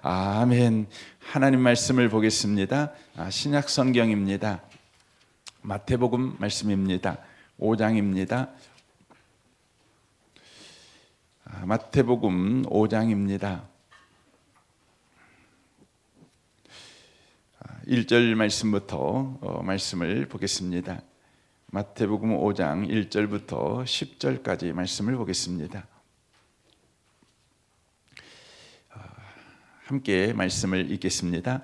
아멘. 하나님 말씀을 보겠습니다. 신약 성경입니다. 마태복음 말씀입니다. 5장입니다. 마태복음 5장입니다. 1절 말씀부터 말씀을 보겠습니다. 마태복음 5장 1절부터 10절까지 말씀을 보겠습니다. 함께 말씀을 읽겠습니다.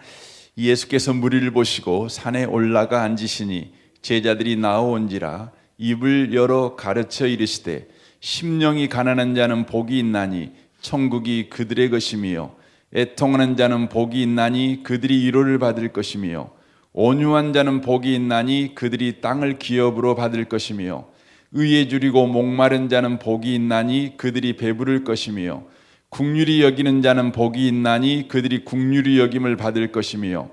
예수께서 무리를 보시고 산에 올라가 앉으시니 제자들이 나오온지라 입을 열어 가르쳐 이르시되 심령이 가난한 자는 복이 있나니 천국이 그들의 것이며 애통하는 자는 복이 있나니 그들이 위로를 받을 것이며 온유한 자는 복이 있나니 그들이 땅을 기업으로 받을 것이며 의에 줄이고 목마른 자는 복이 있나니 그들이 배부를 것이며 긍휼히 여기는 자는 복이 있나니 그들이 긍휼히 여김을 받을 것이며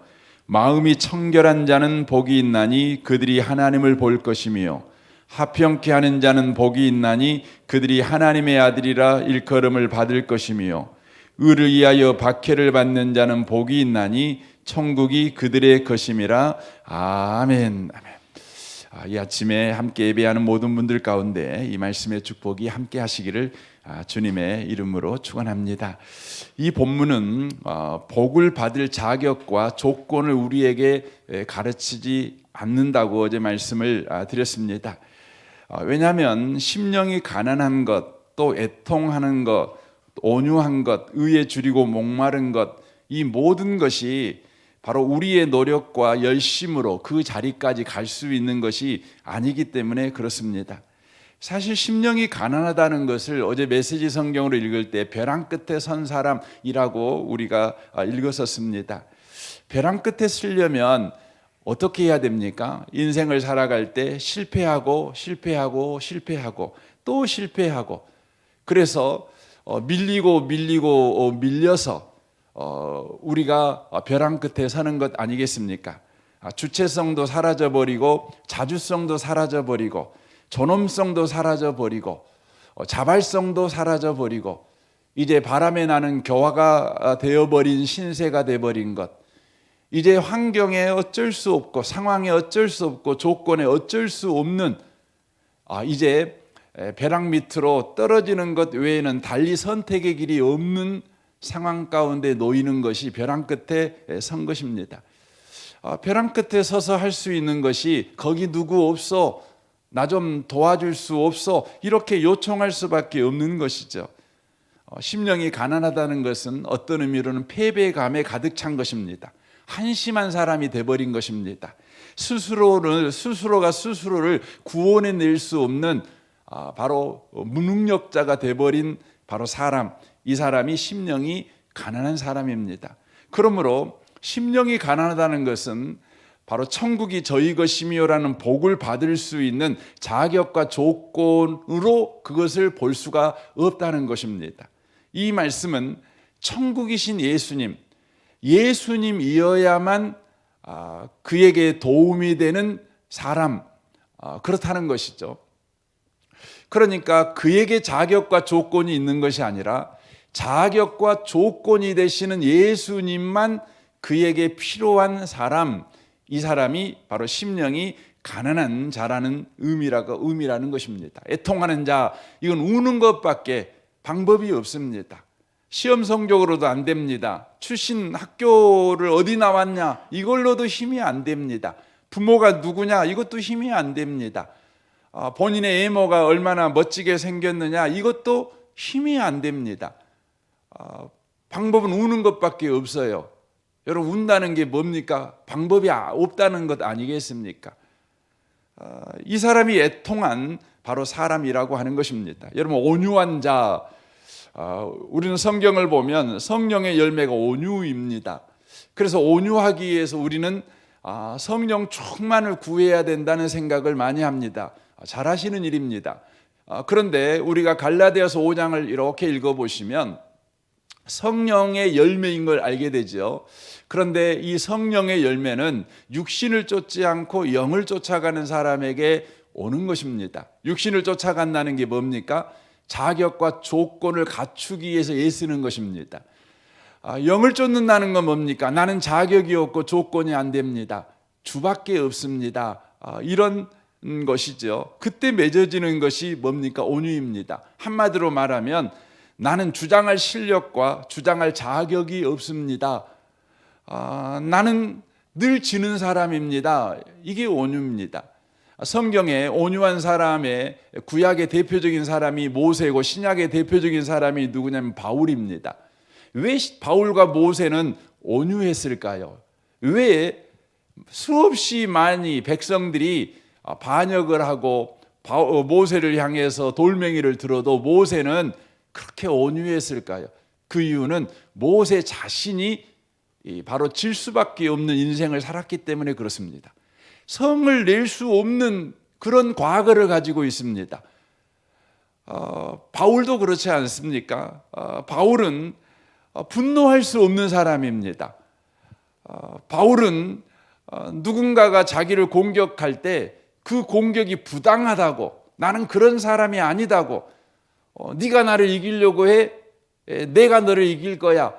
마음이 청결한 자는 복이 있나니 그들이 하나님을 볼 것이며 화평케 하는 자는 복이 있나니 그들이 하나님의 아들이라 일컬음을 받을 것이며 의를 위하여 박해를 받는 자는 복이 있나니 천국이 그들의 것임이라. 아멘. 이 아침에 함께 예배하는 모든 분들 가운데 이 말씀의 축복이 함께 하시기를 주님의 이름으로 축원합니다. 이 본문은 복을 받을 자격과 조건을 우리에게 가르치지 않는다고 어제 말씀을 드렸습니다. 왜냐하면 심령이 가난한 것, 또 애통하는 것, 온유한 것, 의에 줄이고 목마른 것, 이 모든 것이 바로 우리의 노력과 열심으로 그 자리까지 갈 수 있는 것이 아니기 때문에 그렇습니다. 사실 심령이 가난하다는 것을 어제 메시지 성경으로 읽을 때 벼랑 끝에 선 사람이라고 우리가 읽었었습니다. 벼랑 끝에 서려면 어떻게 해야 됩니까? 인생을 살아갈 때 실패하고 또 실패하고, 그래서 밀려서 우리가 벼랑 끝에 서는 것 아니겠습니까? 주체성도 사라져버리고 자주성도 사라져버리고 존엄성도 사라져버리고 자발성도 사라져버리고 이제 바람에 나는 교화가 되어버린 신세가 되어버린 것, 이제 환경에 어쩔 수 없고 상황에 어쩔 수 없고 조건에 어쩔 수 없는 이제 벼랑 밑으로 떨어지는 것 외에는 달리 선택의 길이 없는 상황 가운데 놓이는 것이 벼랑 끝에 선 것입니다. 벼랑 끝에 서서 할 수 있는 것이 거기 누구 없어, 나 좀 도와줄 수 없어, 이렇게 요청할 수밖에 없는 것이죠. 심령이 가난하다는 것은 어떤 의미로는 패배감에 가득 찬 것입니다. 한심한 사람이 돼버린 것입니다. 스스로가 스스로를 구원해낼 수 없는 바로 무능력자가 돼버린 바로 사람, 이 사람이 심령이 가난한 사람입니다. 그러므로 심령이 가난하다는 것은 바로 천국이 저희 것이며라는 복을 받을 수 있는 자격과 조건으로 그것을 볼 수가 없다는 것입니다. 이 말씀은 천국이신 예수님이어야만 그에게 도움이 되는 사람, 그렇다는 것이죠. 그러니까 그에게 자격과 조건이 있는 것이 아니라 자격과 조건이 되시는 예수님만 그에게 필요한 사람, 이 사람이 바로 심령이 가난한 자라는 의미라는 것입니다. 애통하는 자, 이건 우는 것밖에 방법이 없습니다. 시험 성적으로도 안 됩니다. 출신 학교를 어디 나왔냐, 이걸로도 힘이 안 됩니다. 부모가 누구냐, 이것도 힘이 안 됩니다. 본인의 외모가 얼마나 멋지게 생겼느냐, 이것도 힘이 안 됩니다. 방법은 우는 것밖에 없어요. 여러분, 운다는 게 뭡니까? 방법이 없다는 것 아니겠습니까? 이 사람이 애통한 바로 사람이라고 하는 것입니다. 여러분, 온유한 자, 우리는 성경을 보면 성령의 열매가 온유입니다. 그래서 온유하기 위해서 우리는 성령 충만을 구해야 된다는 생각을 많이 합니다. 잘하시는 일입니다. 그런데 우리가 갈라디아서 5장을 이렇게 읽어보시면 성령의 열매인 걸 알게 되죠. 그런데 이 성령의 열매는 육신을 쫓지 않고 영을 쫓아가는 사람에게 오는 것입니다. 육신을 쫓아간다는 게 뭡니까? 자격과 조건을 갖추기 위해서 애쓰는 것입니다. 영을 쫓는다는 건 뭡니까? 나는 자격이 없고 조건이 안 됩니다. 주밖에 없습니다. 이런 것이죠. 그때 맺어지는 것이 뭡니까? 온유입니다. 한마디로 말하면 나는 주장할 실력과 주장할 자격이 없습니다. 나는 늘 지는 사람입니다. 이게 온유입니다. 성경에 온유한 사람의 구약의 대표적인 사람이 모세고 신약의 대표적인 사람이 누구냐면 바울입니다. 왜 바울과 모세는 온유했을까요? 왜 수없이 많이 백성들이 반역을 하고 모세를 향해서 돌멩이를 들어도 모세는 그렇게 온유했을까요? 그 이유는 모세 자신이 바로 질 수밖에 없는 인생을 살았기 때문에 그렇습니다. 성을 낼 수 없는 그런 과거를 가지고 있습니다. 바울도 그렇지 않습니까? 바울은 분노할 수 없는 사람입니다. 바울은 누군가가 자기를 공격할 때 그 공격이 부당하다고, 나는 그런 사람이 아니다고, 네가 나를 이기려고 해, 내가 너를 이길 거야,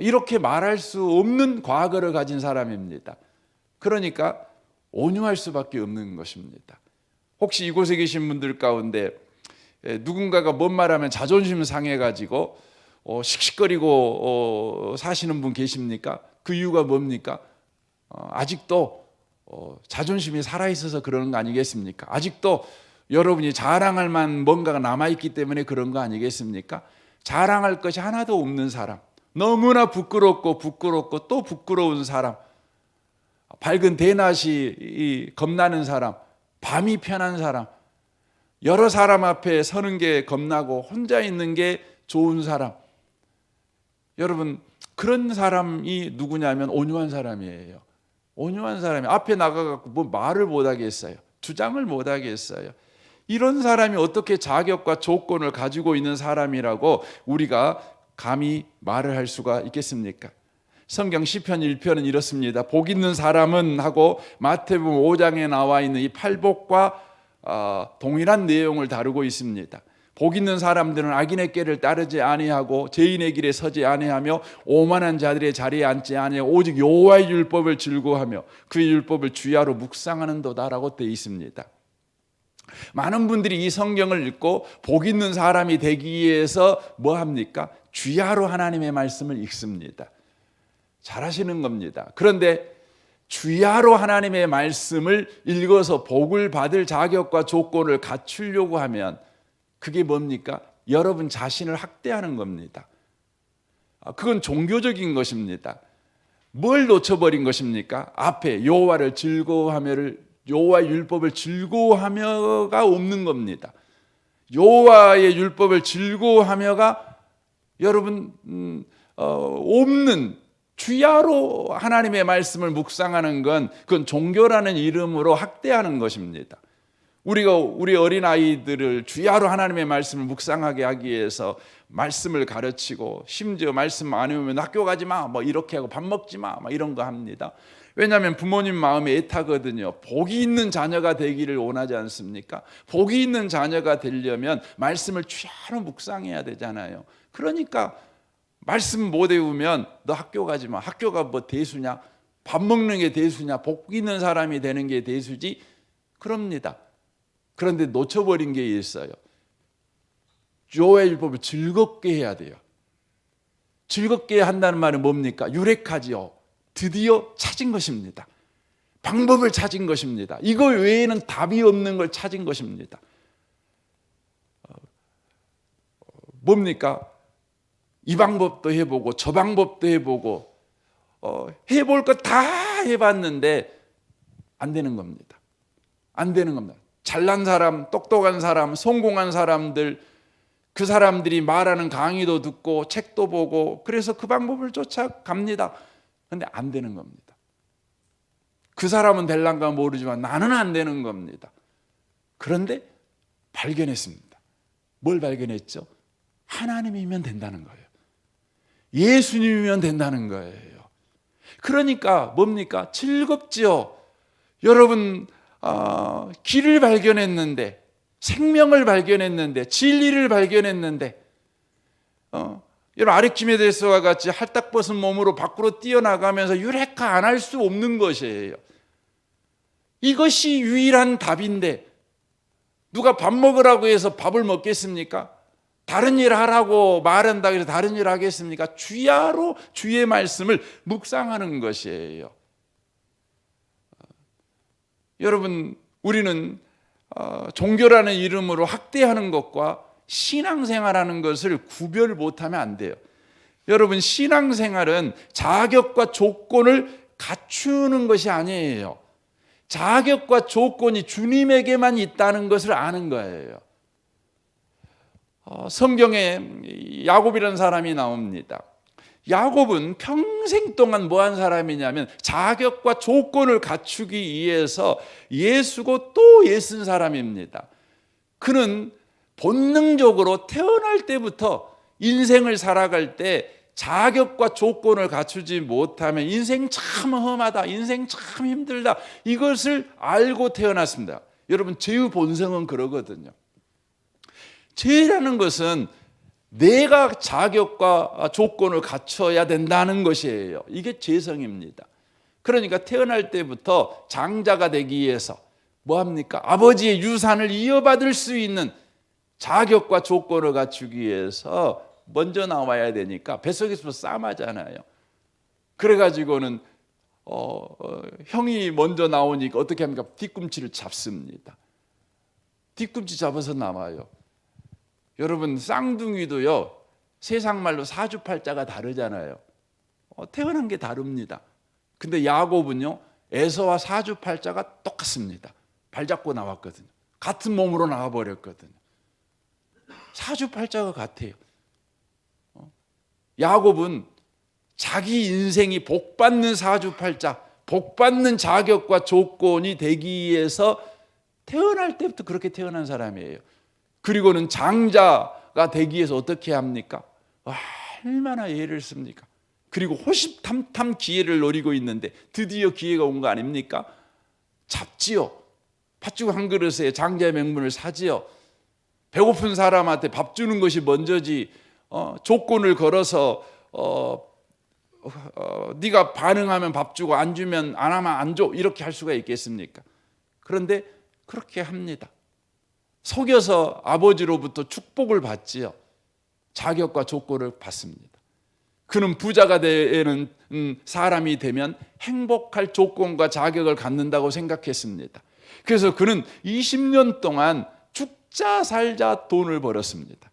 이렇게 말할 수 없는 과거를 가진 사람입니다. 그러니까 온유할 수밖에 없는 것입니다. 혹시 이곳에 계신 분들 가운데 누군가가 뭔 말하면 자존심 상해가지고 씩씩거리고 사시는 분 계십니까? 그 이유가 뭡니까? 아직도 자존심이 살아있어서 그러는 거 아니겠습니까? 아직도 여러분이 자랑할 만한 뭔가가 남아있기 때문에 그런 거 아니겠습니까? 자랑할 것이 하나도 없는 사람, 너무나 부끄럽고 또 부끄러운 사람, 밝은 대낮이 겁나는 사람, 밤이 편한 사람, 여러 사람 앞에 서는 게 겁나고 혼자 있는 게 좋은 사람. 여러분, 그런 사람이 누구냐면 온유한 사람이에요. 온유한 사람이 앞에 나가갖고 뭐 말을 못 하겠어요. 주장을 못 하겠어요. 이런 사람이 어떻게 자격과 조건을 가지고 있는 사람이라고 우리가 감히 말을 할 수가 있겠습니까? 성경 시편 1편은 이렇습니다. 복 있는 사람은 하고 마태복음 5장에 나와 있는 이 팔복과 동일한 내용을 다루고 있습니다. 복 있는 사람들은 악인의 길을 따르지 아니하고 죄인의 길에 서지 아니하며 오만한 자들의 자리에 앉지 아니하고 오직 여호와의 율법을 즐거워하며 그의 율법을 주야로 묵상하는도다라고 되어 있습니다. 많은 분들이 이 성경을 읽고 복 있는 사람이 되기 위해서 뭐 합니까? 주야로 하나님의 말씀을 읽습니다. 잘하시는 겁니다. 그런데 주야로 하나님의 말씀을 읽어서 복을 받을 자격과 조건을 갖추려고 하면 그게 뭡니까? 여러분 자신을 학대하는 겁니다. 그건 종교적인 것입니다. 뭘 놓쳐버린 것입니까? 앞에 여호와를 즐거워하며를, 여호와의 율법을 즐거워하며가 없는 겁니다. 여호와의 율법을 즐거워하며가 여러분 없는, 주야로 하나님의 말씀을 묵상하는 건 그건 종교라는 이름으로 학대하는 것입니다. 우리가 우리 어린아이들을 주야로 하나님의 말씀을 묵상하게 하기 위해서 말씀을 가르치고 심지어 말씀 안 외우면 학교 가지 마, 뭐 이렇게 하고 밥 먹지 마, 막 이런 거 합니다. 왜냐하면 부모님 마음이 애타거든요. 복이 있는 자녀가 되기를 원하지 않습니까? 복이 있는 자녀가 되려면 말씀을 주야로 묵상해야 되잖아요. 그러니까 말씀 못 외우면 너 학교 가지 마. 학교가 뭐 대수냐? 밥 먹는 게 대수냐? 복 있는 사람이 되는 게 대수지? 그럽니다. 그런데 놓쳐버린 게 있어요. 여호와의 율법을 즐겁게 해야 돼요. 즐겁게 한다는 말은 뭡니까? 유레카지요. 드디어 찾은 것입니다. 방법을 찾은 것입니다. 이거 외에는 답이 없는 걸 찾은 것입니다. 뭡니까? 이 방법도 해보고 저 방법도 해보고 해볼 거 다 해봤는데 안 되는 겁니다. 안 되는 겁니다. 잘난 사람, 똑똑한 사람, 성공한 사람들, 그 사람들이 말하는 강의도 듣고 책도 보고 그래서 그 방법을 쫓아갑니다. 그런데 안 되는 겁니다. 그 사람은 될란가 모르지만 나는 안 되는 겁니다. 그런데 발견했습니다. 뭘 발견했죠? 하나님이면 된다는 거예요. 예수님이면 된다는 거예요. 그러니까 뭡니까? 즐겁지요. 여러분 길을 발견했는데, 생명을 발견했는데, 진리를 발견했는데 여러분 아르키메데스와 같이 할딱 벗은 몸으로 밖으로 뛰어나가면서 유레카 안 할 수 없는 것이에요. 이것이 유일한 답인데 누가 밥 먹으라고 해서 밥을 먹겠습니까? 다른 일 하라고 말한다고 해서 다른 일 하겠습니까? 주야로 주의 말씀을 묵상하는 것이에요. 여러분, 우리는 종교라는 이름으로 학대하는 것과 신앙생활하는 것을 구별 못하면 안 돼요. 여러분, 신앙생활은 자격과 조건을 갖추는 것이 아니에요. 자격과 조건이 주님에게만 있다는 것을 아는 거예요. 성경에 야곱이라는 사람이 나옵니다. 야곱은 평생 동안 뭐 한 사람이냐면 자격과 조건을 갖추기 위해서 예수고 또 예쓴 사람입니다. 그는 본능적으로 태어날 때부터 인생을 살아갈 때 자격과 조건을 갖추지 못하면 인생 참 험하다, 인생 참 힘들다, 이것을 알고 태어났습니다. 여러분, 죄의 본성은 그러거든요. 죄라는 것은 내가 자격과 조건을 갖춰야 된다는 것이에요. 이게 죄성입니다. 그러니까 태어날 때부터 장자가 되기 위해서 뭐합니까? 아버지의 유산을 이어받을 수 있는 자격과 조건을 갖추기 위해서 먼저 나와야 되니까 뱃속에서 싸마잖아요. 그래가지고는 형이 먼저 나오니까 어떻게 합니까? 뒤꿈치를 잡습니다. 뒤꿈치 잡아서 나와요. 여러분, 쌍둥이도요, 세상 말로 사주팔자가 다르잖아요. 태어난 게 다릅니다. 근데 야곱은요, 에서와 사주팔자가 똑같습니다. 발잡고 나왔거든요. 같은 몸으로 나와버렸거든요. 사주팔자가 같아요. 야곱은 자기 인생이 복받는 사주팔자, 복받는 자격과 조건이 되기 위해서 태어날 때부터 그렇게 태어난 사람이에요. 그리고는 장자가 되기 위해서 어떻게 합니까? 얼마나 예를 씁니까? 그리고 호시탐탐 기회를 노리고 있는데 드디어 기회가 온 거 아닙니까? 잡지요. 팥죽 한 그릇에 장자의 명분을 사지요. 배고픈 사람한테 밥 주는 것이 먼저지, 조건을 걸어서 네가 반응하면 밥 주고 안 주면 안 하면 안 줘, 이렇게 할 수가 있겠습니까? 그런데 그렇게 합니다. 속여서 아버지로부터 축복을 받지요. 자격과 조건을 받습니다. 그는 부자가 되는 사람이 되면 행복할 조건과 자격을 갖는다고 생각했습니다. 그래서 그는 20년 동안 죽자 살자 돈을 벌었습니다.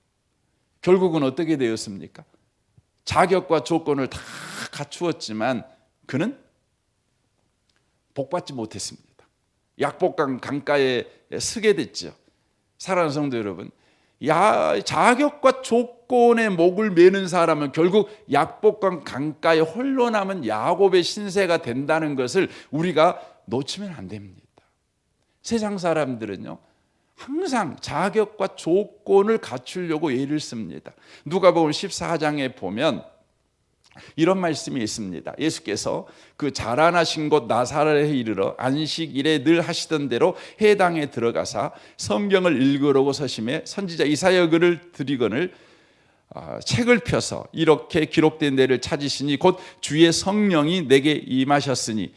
결국은 어떻게 되었습니까? 자격과 조건을 다 갖추었지만 그는 복받지 못했습니다. 약복강 강가에 서게 됐죠. 사랑하는 성도 여러분, 자격과 조건의 목을 매는 사람은 결국 약복강 강가에 홀로 남은 야곱의 신세가 된다는 것을 우리가 놓치면 안 됩니다. 세상 사람들은요, 항상 자격과 조건을 갖추려고 애를 씁니다. 누가복음 14장에 보면 이런 말씀이 있습니다. 예수께서 그 자라나신 곳 나사렛에 이르러 안식일에 늘 하시던 대로 회당에 들어가사 성경을 읽으려고 서심해 선지자 이사야 글을 들이거늘 책을 펴서 이렇게 기록된 데를 찾으시니 곧 주의 성령이 내게 임하셨으니,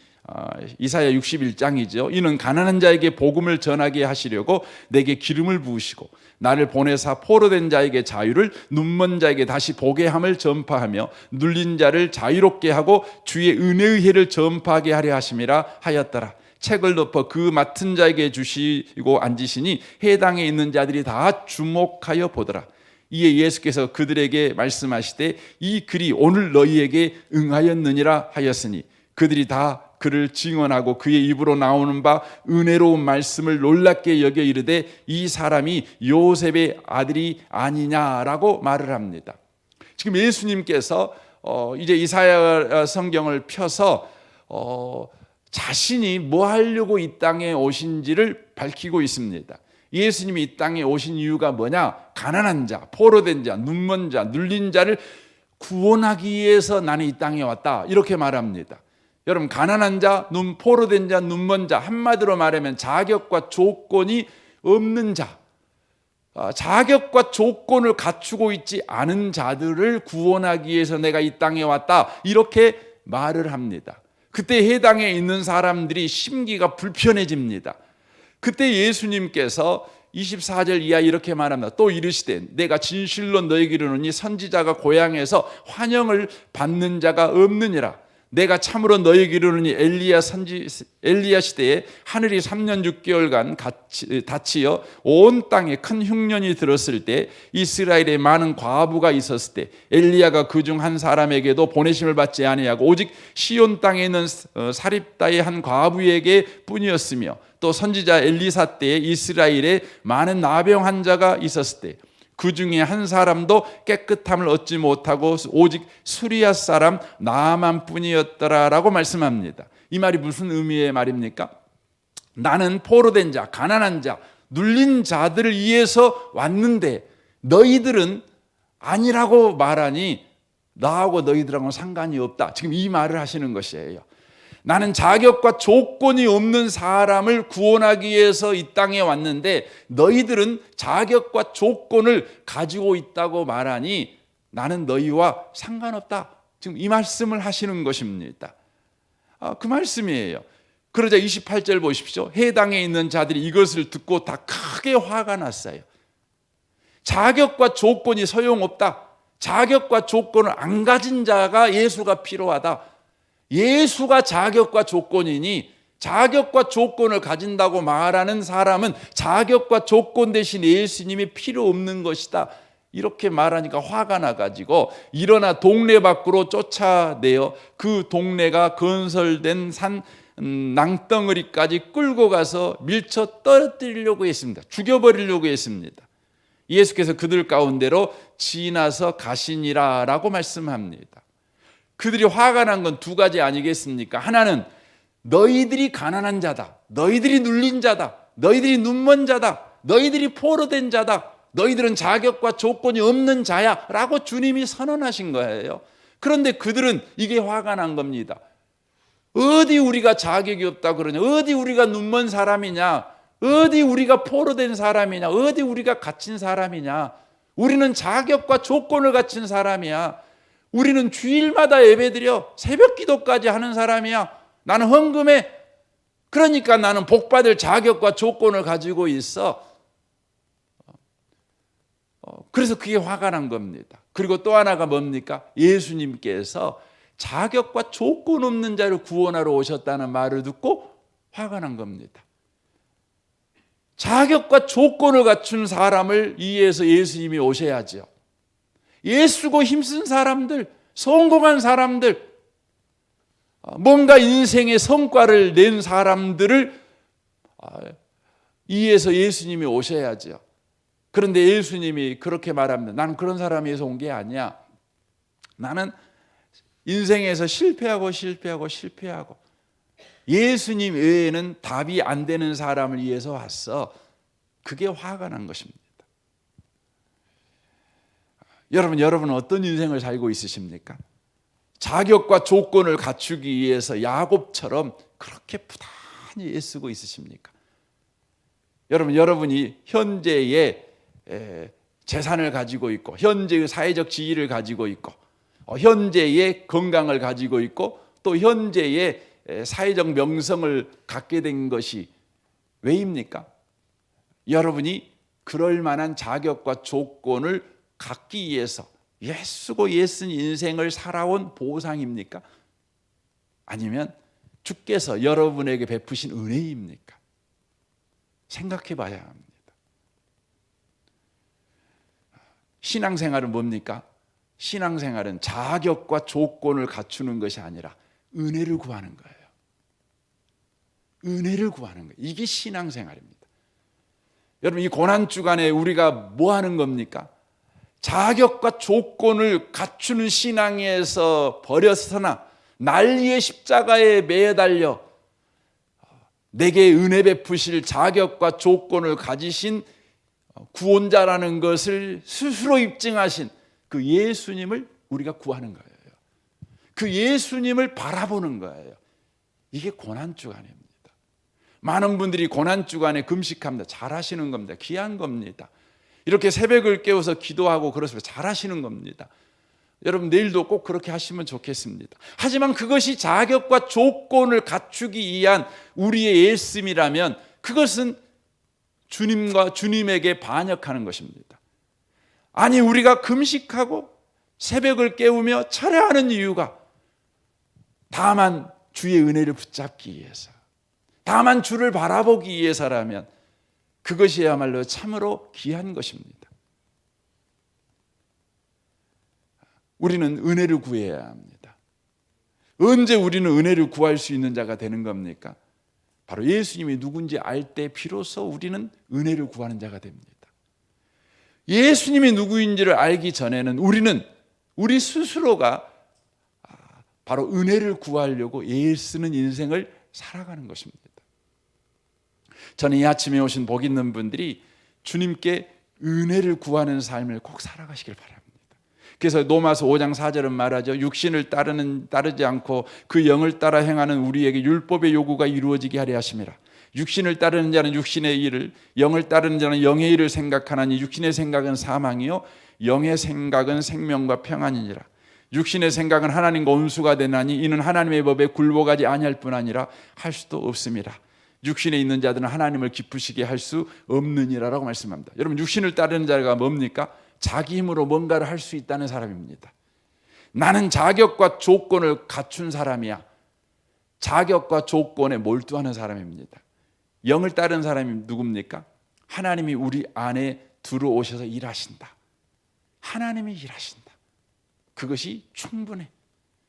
이사야 61장이죠. 이는 가난한 자에게 복음을 전하게 하시려고 내게 기름을 부으시고 나를 보내사 포로된 자에게 자유를, 눈먼 자에게 다시 보게 함을 전파하며 눌린 자를 자유롭게 하고 주의 은혜의 해를 전파하게 하려 하심이라 하였더라. 책을 덮어 그 맡은 자에게 주시고 앉으시니 회당에 있는 자들이 다 주목하여 보더라. 이에 예수께서 그들에게 말씀하시되 이 글이 오늘 너희에게 응하였느니라 하였으니 그들이 다 그를 증언하고 그의 입으로 나오는 바 은혜로운 말씀을 놀랍게 여겨 이르되 이 사람이 요셉의 아들이 아니냐라고 말을 합니다. 지금 예수님께서 이제 이사야 성경을 펴서 자신이 뭐 하려고 이 땅에 오신지를 밝히고 있습니다. 예수님이 이 땅에 오신 이유가 뭐냐? 가난한 자, 포로된 자, 눈먼 자, 눌린 자를 구원하기 위해서 나는 이 땅에 왔다, 이렇게 말합니다. 여러분, 가난한 자, 포로된 자, 눈먼 자, 한마디로 말하면 자격과 조건이 없는 자, 자격과 조건을 갖추고 있지 않은 자들을 구원하기 위해서 내가 이 땅에 왔다, 이렇게 말을 합니다. 그때 해당에 있는 사람들이 심기가 불편해집니다. 그때 예수님께서 24절 이하 이렇게 말합니다. 또 이르시되 내가 진실로 너희에게 이르노니 선지자가 고향에서 환영을 받는 자가 없느니라. 내가 참으로 너희에게 이르노니 엘리야 시대에 하늘이 3년 6개월간 닫히어 온 땅에 큰 흉년이 들었을 때 이스라엘에 많은 과부가 있었을 때 엘리야가 그중 한 사람에게도 보내심을 받지 아니하고 오직 시온 땅에 있는 사립다의 한 과부에게 뿐이었으며 또 선지자 엘리사 때에 이스라엘에 많은 나병 환자가 있었을 때 그 중에 한 사람도 깨끗함을 얻지 못하고 오직 수리아 사람 나만 뿐이었더라라고 말씀합니다. 이 말이 무슨 의미의 말입니까? 나는 포로된 자, 가난한 자, 눌린 자들을 위해서 왔는데 너희들은 아니라고 말하니 나하고 너희들하고는 상관이 없다. 지금 이 말을 하시는 것이에요. 나는 자격과 조건이 없는 사람을 구원하기 위해서 이 땅에 왔는데 너희들은 자격과 조건을 가지고 있다고 말하니 나는 너희와 상관없다. 지금 이 말씀을 하시는 것입니다. 그 말씀이에요. 그러자 28절 보십시오. 해당에 있는 자들이 이것을 듣고 다 크게 화가 났어요. 자격과 조건이 소용없다. 자격과 조건을 안 가진 자가 예수가 필요하다. 예수가 자격과 조건이니 자격과 조건을 가진다고 말하는 사람은 자격과 조건 대신 예수님이 필요 없는 것이다. 이렇게 말하니까 화가 나가지고 일어나 동네 밖으로 쫓아내어 그 동네가 건설된 산 낭덩어리까지 끌고 가서 밀쳐 떨어뜨리려고 했습니다. 죽여버리려고 했습니다. 예수께서 그들 가운데로 지나서 가시니라라고 말씀합니다. 그들이 화가 난 건 두 가지 아니겠습니까? 하나는 너희들이 가난한 자다, 너희들이 눌린 자다, 너희들이 눈먼 자다, 너희들이 포로된 자다, 너희들은 자격과 조건이 없는 자야 라고 주님이 선언하신 거예요. 그런데 그들은 이게 화가 난 겁니다. 어디 우리가 자격이 없다 그러냐, 어디 우리가 눈먼 사람이냐, 어디 우리가 포로된 사람이냐, 어디 우리가 갇힌 사람이냐. 우리는 자격과 조건을 갖춘 사람이야. 우리는 주일마다 예배드려 새벽 기도까지 하는 사람이야. 나는 헌금해. 그러니까 나는 복받을 자격과 조건을 가지고 있어. 그래서 그게 화가 난 겁니다. 그리고 또 하나가 뭡니까? 예수님께서 자격과 조건 없는 자를 구원하러 오셨다는 말을 듣고 화가 난 겁니다. 자격과 조건을 갖춘 사람을 위해서 예수님이 오셔야죠. 예수고 힘쓴 사람들, 성공한 사람들, 뭔가 인생의 성과를 낸 사람들을 위해서 예수님이 오셔야죠. 그런데 예수님이 그렇게 말합니다. 나는 그런 사람이 위해서 온 게 아니야. 나는 인생에서 실패하고 예수님 외에는 답이 안 되는 사람을 위해서 왔어. 그게 화가 난 것입니다. 여러분은 어떤 인생을 살고 있으십니까? 자격과 조건을 갖추기 위해서 야곱처럼 그렇게 부단히 애쓰고 있으십니까? 여러분이 현재의 재산을 가지고 있고, 현재의 사회적 지위를 가지고 있고, 현재의 건강을 가지고 있고, 또 현재의 사회적 명성을 갖게 된 것이 왜입니까? 여러분이 그럴 만한 자격과 조건을 갖기 위해서 애쓰고 애쓴 인생을 살아온 보상입니까? 아니면 주께서 여러분에게 베푸신 은혜입니까? 생각해 봐야 합니다. 신앙생활은 뭡니까? 신앙생활은 자격과 조건을 갖추는 것이 아니라 은혜를 구하는 거예요. 은혜를 구하는 거예요. 이게 신앙생활입니다. 여러분, 이 고난주간에 우리가 뭐 하는 겁니까? 자격과 조건을 갖추는 신앙에서 버려서나 난리의 십자가에 매달려 내게 은혜 베푸실 자격과 조건을 가지신 구원자라는 것을 스스로 입증하신 그 예수님을 우리가 구하는 거예요. 그 예수님을 바라보는 거예요. 이게 고난주간입니다. 많은 분들이 고난주간에 금식합니다. 잘하시는 겁니다. 귀한 겁니다. 이렇게 새벽을 깨워서 기도하고 그러시면 잘하시는 겁니다. 여러분 내일도 꼭 그렇게 하시면 좋겠습니다. 하지만 그것이 자격과 조건을 갖추기 위한 우리의 애씀이라면 그것은 주님과 주님에게 반역하는 것입니다. 아니 우리가 금식하고 새벽을 깨우며 철야하는 이유가 다만 주의 은혜를 붙잡기 위해서, 다만 주를 바라보기 위해서라면 그것이야말로 참으로 귀한 것입니다. 우리는 은혜를 구해야 합니다. 언제 우리는 은혜를 구할 수 있는 자가 되는 겁니까? 바로 예수님이 누군지 알 때 비로소 우리는 은혜를 구하는 자가 됩니다. 예수님이 누구인지를 알기 전에는 우리는 우리 스스로가 바로 은혜를 구하려고 애쓰는 인생을 살아가는 것입니다. 저는 이 아침에 오신 복 있는 분들이 주님께 은혜를 구하는 삶을 꼭 살아가시길 바랍니다. 그래서 로마서 5장 4절은 말하죠. 육신을 따르지 않고 그 영을 따라 행하는 우리에게 율법의 요구가 이루어지게 하려 하심이라. 육신을 따르는 자는 육신의 일을, 영을 따르는 자는 영의 일을 생각하나니 육신의 생각은 사망이요 영의 생각은 생명과 평안이니라. 육신의 생각은 하나님과 원수가 되나니 이는 하나님의 법에 굴복하지 아니할 뿐 아니라 할 수도 없습니다. 육신에 있는 자들은 하나님을 기쁘시게 할 수 없느니라라고 말씀합니다. 여러분 육신을 따르는 자가 뭡니까? 자기 힘으로 뭔가를 할 수 있다는 사람입니다. 나는 자격과 조건을 갖춘 사람이야. 자격과 조건에 몰두하는 사람입니다. 영을 따르는 사람이 누굽니까? 하나님이 우리 안에 들어오셔서 일하신다. 하나님이 일하신다. 그것이 충분해.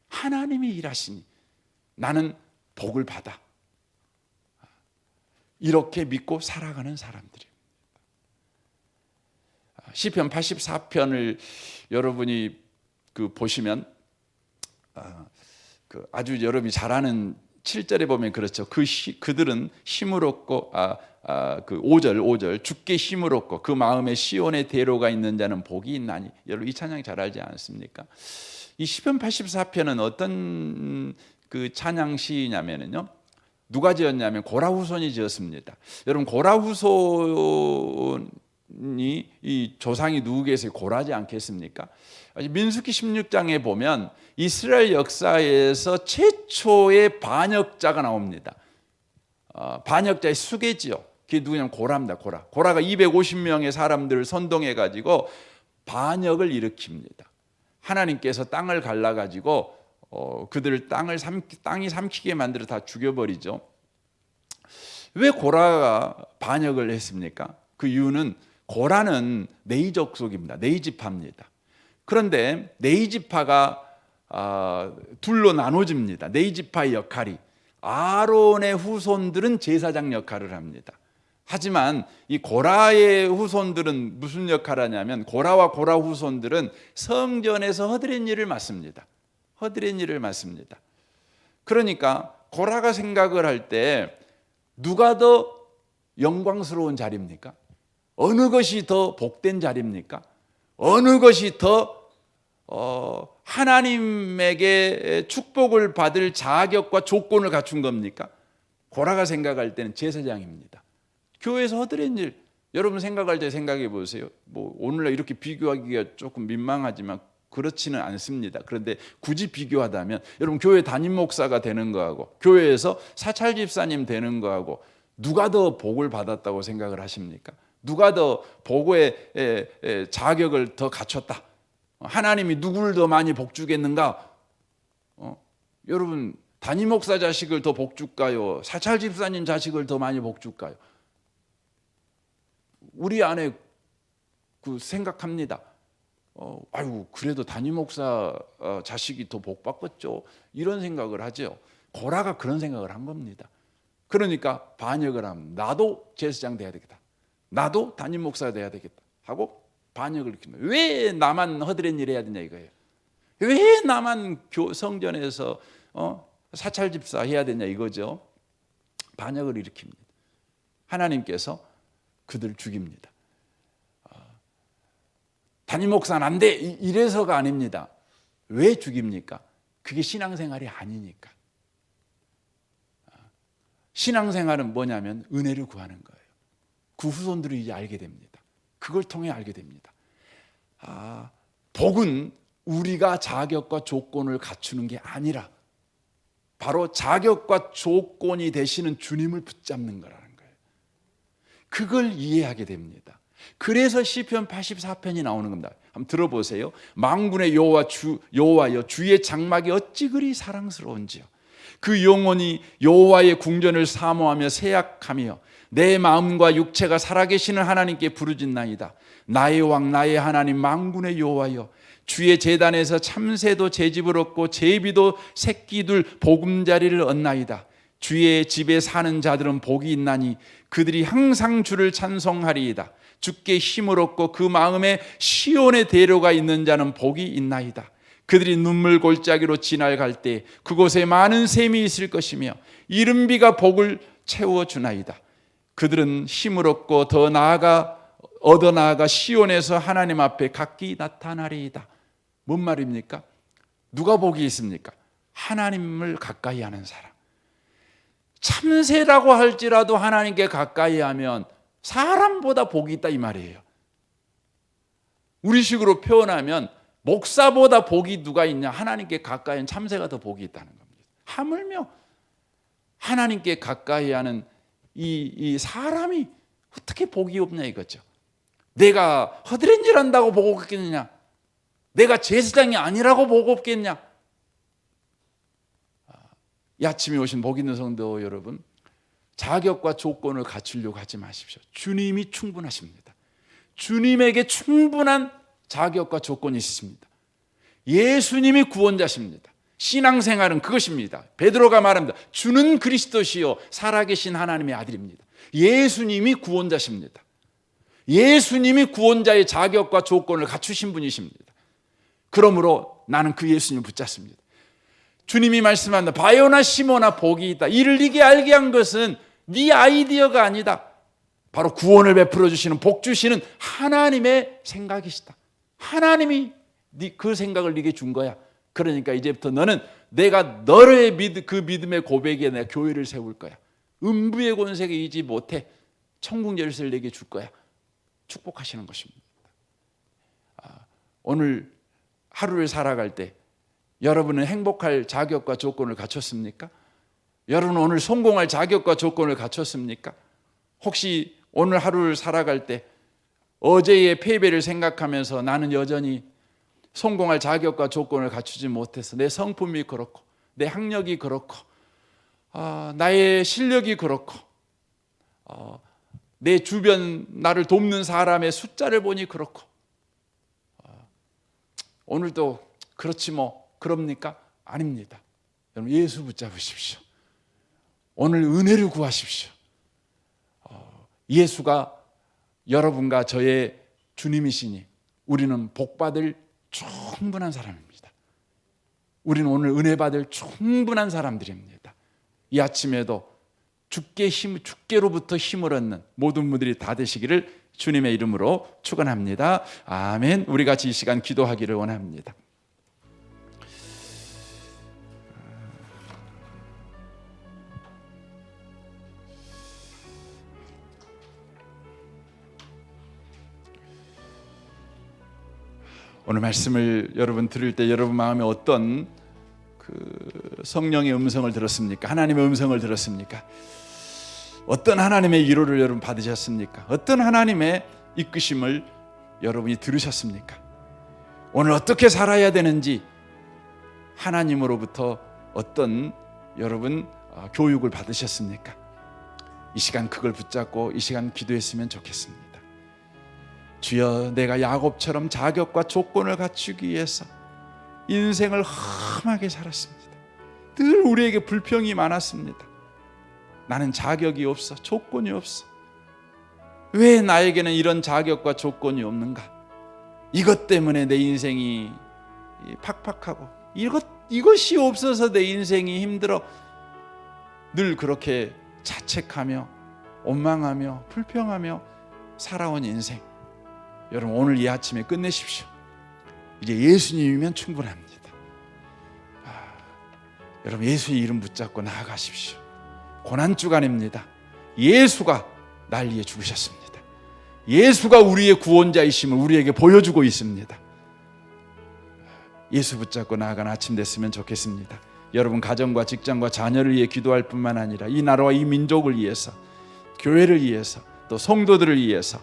하나님이 일하시니 나는 복을 받아. 이렇게 믿고 살아가는 사람들이에요. 시편 84편을 여러분이 보시면 아주 여러분이 잘 아는 7절에 보면 그렇죠. 그들은 힘을 얻고 5절 주께 힘을 얻고 그 마음에 시온의 대로가 있는 자는 복이 있나니. 여러분 이 찬양 잘 알지 않습니까? 이 시편 84편은 어떤 그 찬양 시냐면요. 누가 지었냐면 고라 후손이 지었습니다. 여러분 고라 후손이 이 조상이 누구 계세요? 고라지 않겠습니까? 민수기 16장에 보면 이스라엘 역사에서 최초의 반역자가 나옵니다. 반역자의 수괴지요. 그게 누구냐면 고라입니다. 고라가 250명의 사람들을 선동해 가지고 반역을 일으킵니다. 하나님께서 땅을 갈라 가지고 그들을 땅이 삼키게 만들어 다 죽여버리죠. 왜 고라가 반역을 했습니까? 그 이유는 고라는 네이족속입니다. 네이지파입니다. 그런데 네이지파가 둘로 나눠집니다. 네이지파의 역할이, 아론의 후손들은 제사장 역할을 합니다. 하지만 이 고라의 후손들은 무슨 역할을 하냐면 고라와 고라 후손들은 성전에서 허드렛 일을 맡습니다. 허드렛 일을 맡습니다. 그러니까 고라가 생각을 할 때 누가 더 영광스러운 자리입니까? 어느 것이 더 복된 자리입니까? 어느 것이 더 하나님에게 축복을 받을 자격과 조건을 갖춘 겁니까? 고라가 생각할 때는 제사장입니다. 교회에서 허드렛 일, 여러분 생각할 때 생각해 보세요. 오늘날 이렇게 비교하기가 조금 민망하지만 그렇지는 않습니다. 그런데 굳이 비교하다면 여러분 교회 담임 목사가 되는 거하고 교회에서 사찰 집사님 되는 거하고 누가 더 복을 받았다고 생각을 하십니까? 누가 더 복의 자격을 더 갖췄다? 하나님이 누구를 더 많이 복 주겠는가? 여러분 담임 목사 자식을 더 복 줄까요? 사찰 집사님 자식을 더 많이 복 줄까요? 우리 안에 생각합니다. 아유 그래도 담임 목사 자식이 더 복 받겠죠. 이런 생각을 하죠. 고라가 그런 생각을 한 겁니다. 그러니까 반역을 하면 나도 제사장 돼야 되겠다. 나도 담임 목사가 돼야 되겠다 하고 반역을 일으킵니다. 왜 나만 허드렛 일 해야 되냐 이거예요. 왜 나만 성전에서 사찰 집사 해야 되냐 이거죠. 반역을 일으킵니다. 하나님께서 그들을 죽입니다. 담임 목사는 안 돼 이래서가 아닙니다. 왜 죽입니까? 그게 신앙생활이 아니니까. 신앙생활은 뭐냐면 은혜를 구하는 거예요. 그 후손들이 이제 알게 됩니다. 그걸 통해 알게 됩니다. 복은 우리가 자격과 조건을 갖추는 게 아니라 바로 자격과 조건이 되시는 주님을 붙잡는 거라는 거예요. 그걸 이해하게 됩니다. 그래서 시편 84편이 나오는 겁니다. 한번 들어보세요. 만군의 여호와여, 주의 장막이 어찌 그리 사랑스러운지요. 그 영혼이 여호와의 궁전을 사모하며 세약하며 내 마음과 육체가 살아계시는 하나님께 부르짖나이다. 나의 왕 나의 하나님 만군의 여호와여, 주의 제단에서 참새도 제 집을 얻고 제비도 새끼들 보금자리를 얻나이다. 주의 집에 사는 자들은 복이 있나니 그들이 항상 주를 찬송하리이다. 주께 힘을 얻고 그 마음에 시온의 대로가 있는 자는 복이 있나이다. 그들이 눈물 골짜기로 지나갈 때 그곳에 많은 샘이 있을 것이며 이른 비가 복을 채워주나이다. 그들은 힘을 얻고 더 나아가 시온에서 하나님 앞에 각기 나타나리이다. 뭔 말입니까? 누가 복이 있습니까? 하나님을 가까이 하는 사람. 참새라고 할지라도 하나님께 가까이 하면 사람보다 복이 있다 이 말이에요. 우리식으로 표현하면 목사보다 복이 누가 있냐? 하나님께 가까이 하는 참새가 더 복이 있다는 겁니다. 하물며 하나님께 가까이 하는 이 사람이 어떻게 복이 없냐 이거죠. 내가 허드렛일 한다고 복 없겠느냐? 내가 제사장이 아니라고 복 없겠냐? 이 아침에 오신 복 있는 성도 여러분, 자격과 조건을 갖추려고 하지 마십시오. 주님이 충분하십니다. 주님에게 충분한 자격과 조건이 있습니다. 예수님이 구원자십니다. 신앙생활은 그것입니다. 베드로가 말합니다. 주는 그리스도시요 살아계신 하나님의 아들입니다. 예수님이 구원자십니다. 예수님이 구원자의 자격과 조건을 갖추신 분이십니다. 그러므로 나는 그 예수님을 붙잡습니다. 주님이 말씀한다. 바요나 시모나 복이 있다. 이를 네게 알게 한 것은 네 아이디어가 아니다. 바로 구원을 베풀어 주시는 복 주시는 하나님의 생각이시다. 하나님이 그 생각을 네게 준 거야. 그러니까 이제부터 너는 내가 너의 그 믿음의 고백에 내가 교회를 세울 거야. 음부의 권세가 이기지 못해 천국 열쇠를 내게 줄 거야. 축복하시는 것입니다. 오늘 하루를 살아갈 때 여러분은 행복할 자격과 조건을 갖췄습니까? 여러분은 오늘 성공할 자격과 조건을 갖췄습니까? 혹시 오늘 하루를 살아갈 때 어제의 패배를 생각하면서 나는 여전히 성공할 자격과 조건을 갖추지 못해서 내 성품이 그렇고 내 학력이 그렇고 나의 실력이 그렇고 내 주변 나를 돕는 사람의 숫자를 보니 그렇고 오늘도 그렇지 뭐 그럽니까? 아닙니다. 여러분 예수 붙잡으십시오. 오늘 은혜를 구하십시오. 예수가 여러분과 저의 주님이시니 우리는 복받을 충분한 사람입니다. 우리는 오늘 은혜 받을 충분한 사람들입니다. 이 아침에도 주께로부터 힘을 얻는 모든 분들이 다 되시기를 주님의 이름으로 축원합니다. 아멘. 우리 같이 이 시간 기도하기를 원합니다. 오늘 말씀을 여러분 들을 때 여러분 마음에 어떤 성령의 음성을 들었습니까? 하나님의 음성을 들었습니까? 어떤 하나님의 위로를 여러분 받으셨습니까? 어떤 하나님의 이끄심을 여러분이 들으셨습니까? 오늘 어떻게 살아야 되는지 하나님으로부터 어떤 여러분 교육을 받으셨습니까? 이 시간 그걸 붙잡고 이 시간 기도했으면 좋겠습니다. 주여, 내가 야곱처럼 자격과 조건을 갖추기 위해서 인생을 험하게 살았습니다. 늘 우리에게 불평이 많았습니다. 나는 자격이 없어, 조건이 없어. 왜 나에게는 이런 자격과 조건이 없는가? 이것 때문에 내 인생이 팍팍하고 이것이 없어서 내 인생이 힘들어. 늘 그렇게 자책하며 원망하며 불평하며 살아온 인생, 여러분 오늘 이 아침에 끝내십시오. 이제 예수님이면 충분합니다. 여러분 예수의 이름 붙잡고 나아가십시오. 고난주간입니다. 예수가 날 위해 죽으셨습니다. 예수가 우리의 구원자이심을 우리에게 보여주고 있습니다. 예수 붙잡고 나아가는 아침 됐으면 좋겠습니다. 여러분 가정과 직장과 자녀를 위해 기도할 뿐만 아니라 이 나라와 이 민족을 위해서, 교회를 위해서, 또 성도들을 위해서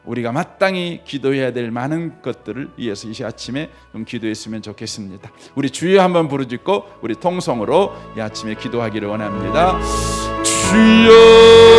우리가 마땅히 기도해야 될 많은 것들을 위해서 이 아침에 좀 기도했으면 좋겠습니다. 우리 주여 한번 부르짖고 우리 통성으로 이 아침에 기도하기를 원합니다. 주여